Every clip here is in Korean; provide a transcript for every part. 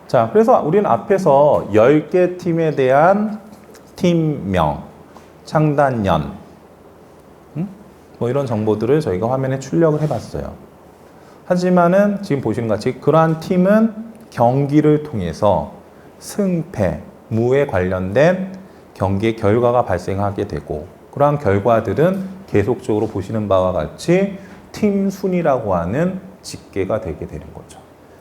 자, 그래서 우리는 앞에서 10개 팀에 대한 팀명, 창단년, 뭐 이런 정보들을 저희가 화면에 출력을 해봤어요. 하지만은 지금 보시는 것 같이 그러한 팀은 경기를 통해서 승패, 무에 관련된 경기의 결과가 발생하게 되고, 그러한 결과들은 계속적으로 보시는 바와 같이 팀 순위라고 하는 집계가 되게 되는 거죠.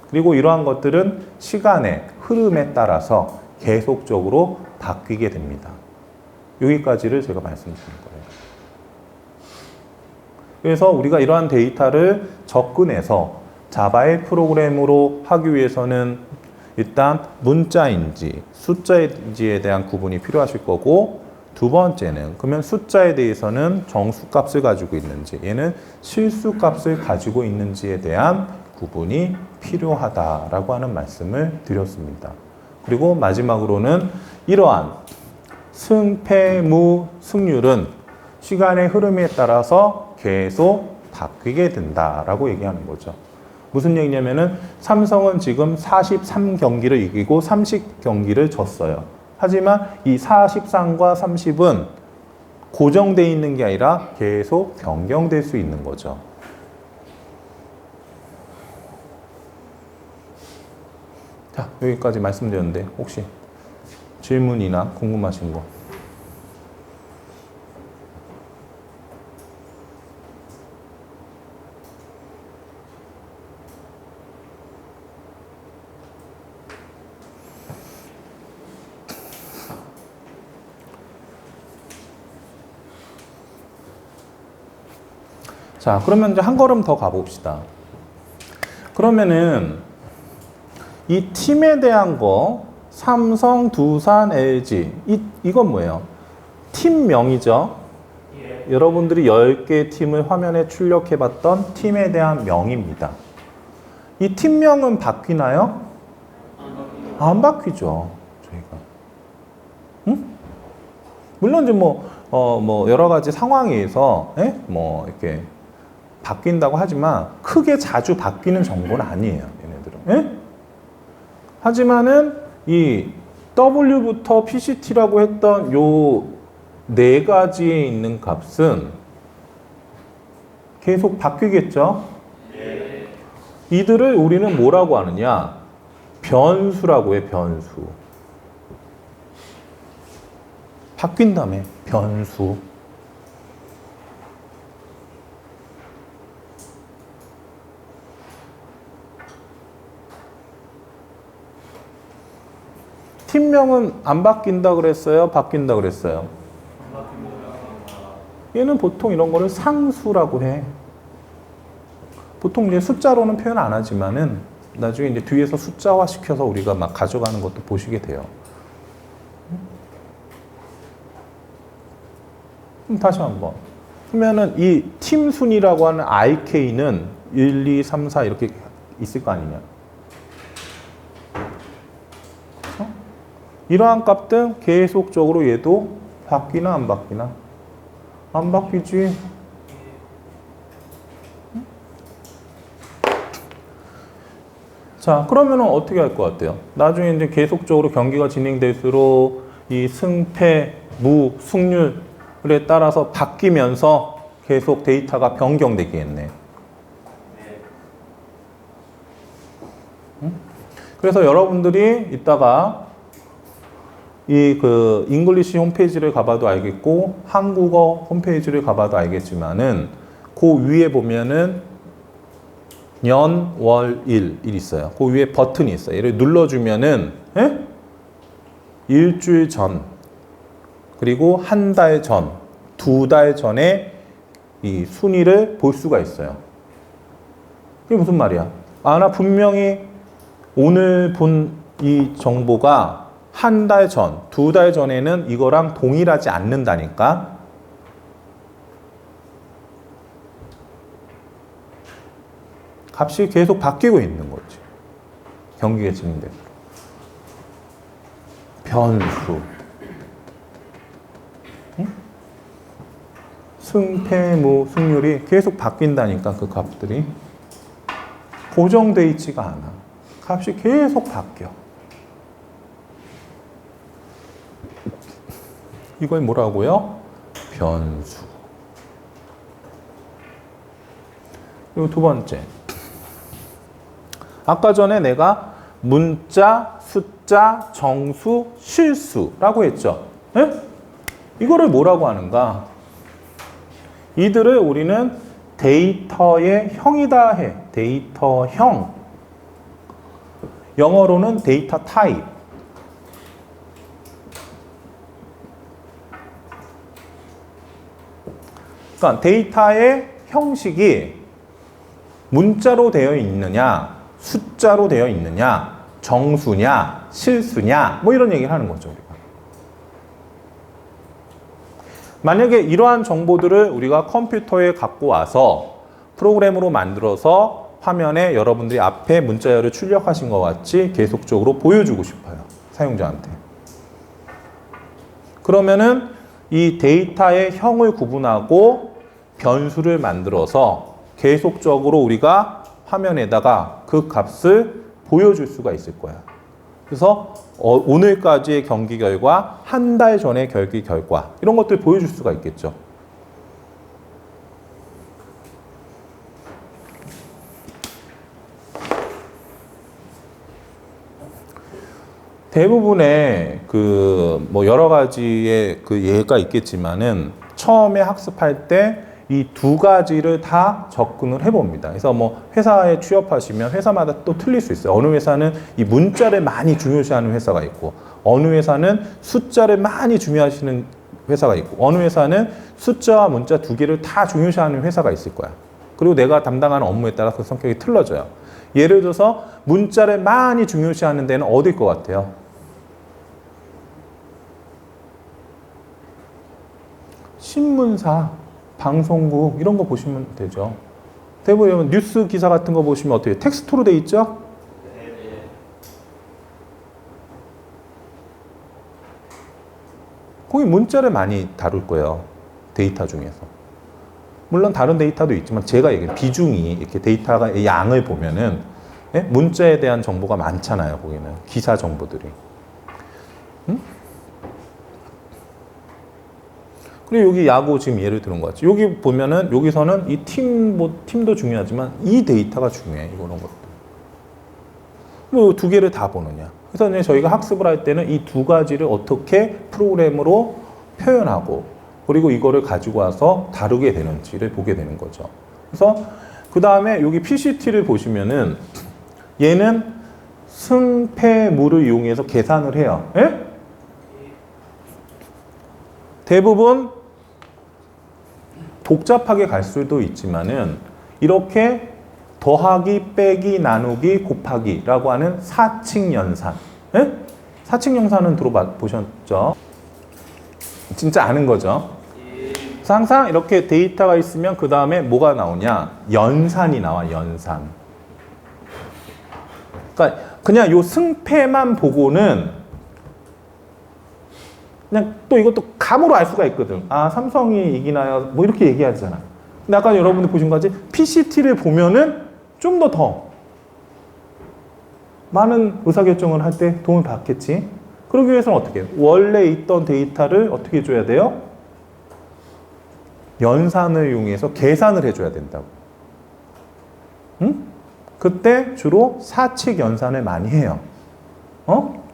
그리고 이러한 것들은 시간의 흐름에 따라서 계속적으로 바뀌게 됩니다. 여기까지를 제가 말씀드린 거예요. 그래서 우리가 이러한 데이터를 접근해서 자바의 프로그램으로 하기 위해서는 일단 문자인지 숫자인지에 대한 구분이 필요하실 거고, 두 번째는 그러면 숫자에 대해서는 정수값을 가지고 있는지 얘는 실수값을 가지고 있는지에 대한 구분이 필요하다라고 하는 말씀을 드렸습니다. 그리고 마지막으로는 이러한 승패, 무, 승률은 시간의 흐름에 따라서 계속 바뀌게 된다라고 얘기하는 거죠. 무슨 얘기냐면은 삼성은 지금 43경기를 이기고 30경기를 졌어요. 하지만 이 43과 30은 고정되어 있는 게 아니라 계속 변경될 수 있는 거죠. 자, 여기까지 말씀드렸는데 혹시 질문이나 궁금하신 거? 자, 그러면 이제 한 걸음 더 가봅시다. 그러면은 이 팀에 대한 거 삼성, 두산, LG 이건 뭐예요? 팀명이죠. 예. 여러분들이 10개의 팀을 화면에 출력해봤던 팀에 대한 명입니다. 이 팀명은 바뀌나요? 안 바뀌죠. 저희가. 응? 물론 이제 뭐 여러 가지 상황에서 뭐 이렇게 바뀐다고 하지만 크게 자주 바뀌는 정보는 아니에요, 얘네들은. 하지만은 이 W부터 PCT라고 했던 요 네 가지에 있는 값은 계속 바뀌겠죠? 네. 이들을 우리는 뭐라고 하느냐? 변수라고 해, 변수. 바뀐다며, 변수. 팀명은 안 바뀐다 그랬어요? 바뀐다 그랬어요? 얘는 보통 이런 거를 상수라고 해. 보통 이제 숫자로는 표현 안 하지만은 나중에 이제 뒤에서 숫자화 시켜서 우리가 막 가져가는 것도 보시게 돼요. 그럼 다시 한번. 그러면은 이 팀 순위라고 하는 IK는 1, 2, 3, 4 이렇게 있을 거 아니냐. 이러한 값들 계속적으로 얘도 바뀌나 안 바뀌나? 안 바뀌지. 자, 그러면 어떻게 할 것 같아요? 나중에 이제 계속적으로 경기가 진행될수록 이 승패, 무, 승률에 따라서 바뀌면서 계속 데이터가 변경되겠네. 그래서 여러분들이 이따가 이 잉글리시 홈페이지를 가봐도 알겠고 한국어 홈페이지를 가봐도 알겠지만은 그 위에 보면은 년, 월, 일 있어요. 그 위에 버튼이 있어요. 얘를 눌러주면은 일주일 전 그리고 한 달 전, 두 달 전에 이 순위를 볼 수가 있어요. 그게 무슨 말이야? 나 분명히 오늘 본 이 정보가 한 달 전, 두 달 전에는 이거랑 동일하지 않는다니까. 값이 계속 바뀌고 있는 거지. 경기가 진행되고. 변수. 응? 승패, 무, 승률이 계속 바뀐다니까, 그 값들이. 고정되어 있지가 않아. 값이 계속 바뀌어. 이걸 뭐라고요? 변수. 그리고 두 번째. 아까 전에 내가 문자, 숫자, 정수, 실수라고 했죠. 네? 이거를 뭐라고 하는가? 이들을 우리는 데이터의 형이다 해. 데이터형. 영어로는 데이터 타입. 그러니까 데이터의 형식이 문자로 되어 있느냐, 숫자로 되어 있느냐, 정수냐, 실수냐, 뭐 이런 얘기를 하는 거죠, 우리가. 만약에 이러한 정보들을 우리가 컴퓨터에 갖고 와서 프로그램으로 만들어서 화면에 여러분들이 앞에 문자열을 출력하신 것 같이 계속적으로 보여주고 싶어요, 사용자한테. 그러면은 이 데이터의 형을 구분하고 변수를 만들어서 계속적으로 우리가 화면에다가 그 값을 보여줄 수가 있을 거야. 그래서 오늘까지의 경기 결과, 한 달 전의 경기 결과 이런 것들 보여줄 수가 있겠죠. 대부분의 뭐 여러 가지의 예가 있겠지만은 처음에 학습할 때 이 두 가지를 다 접근을 해봅니다. 그래서 뭐 회사에 취업하시면 회사마다 또 틀릴 수 있어요. 어느 회사는 이 문자를 많이 중요시하는 회사가 있고, 어느 회사는 숫자를 많이 중요하시는 회사가 있고, 어느 회사는 숫자와 문자 두 개를 다 중요시하는 회사가 있을 거야. 그리고 내가 담당하는 업무에 따라 그 성격이 틀려져요. 예를 들어서 문자를 많이 중요시하는 데는 어딜 것 같아요? 신문사, 방송국 이런 거 보시면 되죠. 대부분 뉴스 기사 같은 거 보시면 어떻게 텍스트로 돼 있죠? 거기 문자를 많이 다룰 거예요. 데이터 중에서. 물론 다른 데이터도 있지만 제가 얘기한 비중이 이렇게 데이터가 양을 보면은 문자에 대한 정보가 많잖아요. 거기는 기사 정보들이. 응? 그리고 여기 야구 지금 예를 들은 것 같죠. 여기 보면은 여기서는 이 팀도 중요하지만 이 데이터가 중요해. 이런 것도. 뭐 두 개를 다 보느냐. 그래서 이제 저희가 학습을 할 때는 이 두 가지를 어떻게 프로그램으로 표현하고 그리고 이거를 가지고 와서 다루게 되는지를 보게 되는 거죠. 그래서 그 다음에 여기 PCT를 보시면은 얘는 승패물을 이용해서 계산을 해요. 예? 대부분 복잡하게 갈 수도 있지만은 이렇게 더하기, 빼기, 나누기, 곱하기라고 하는 사칙연산. 예? 사칙연산은 들어보셨죠? 진짜 아는 거죠. 그래서 항상 이렇게 데이터가 있으면 그 다음에 뭐가 나오냐? 연산이 나와, 연산. 그러니까 그냥 요 승패만 보고는 그냥 또 이것도 감으로 알 수가 있거든. 아, 삼성이 이기나요? 뭐 이렇게 얘기하잖아. 근데 아까 여러분들 보신 거지? PCT를 보면은 좀 더 많은 의사결정을 할 때 도움을 받겠지. 그러기 위해서는 어떻게 해요? 원래 있던 데이터를 어떻게 해줘야 돼요? 연산을 이용해서 계산을 해줘야 된다고. 응? 그때 주로 사칙 연산을 많이 해요. 어?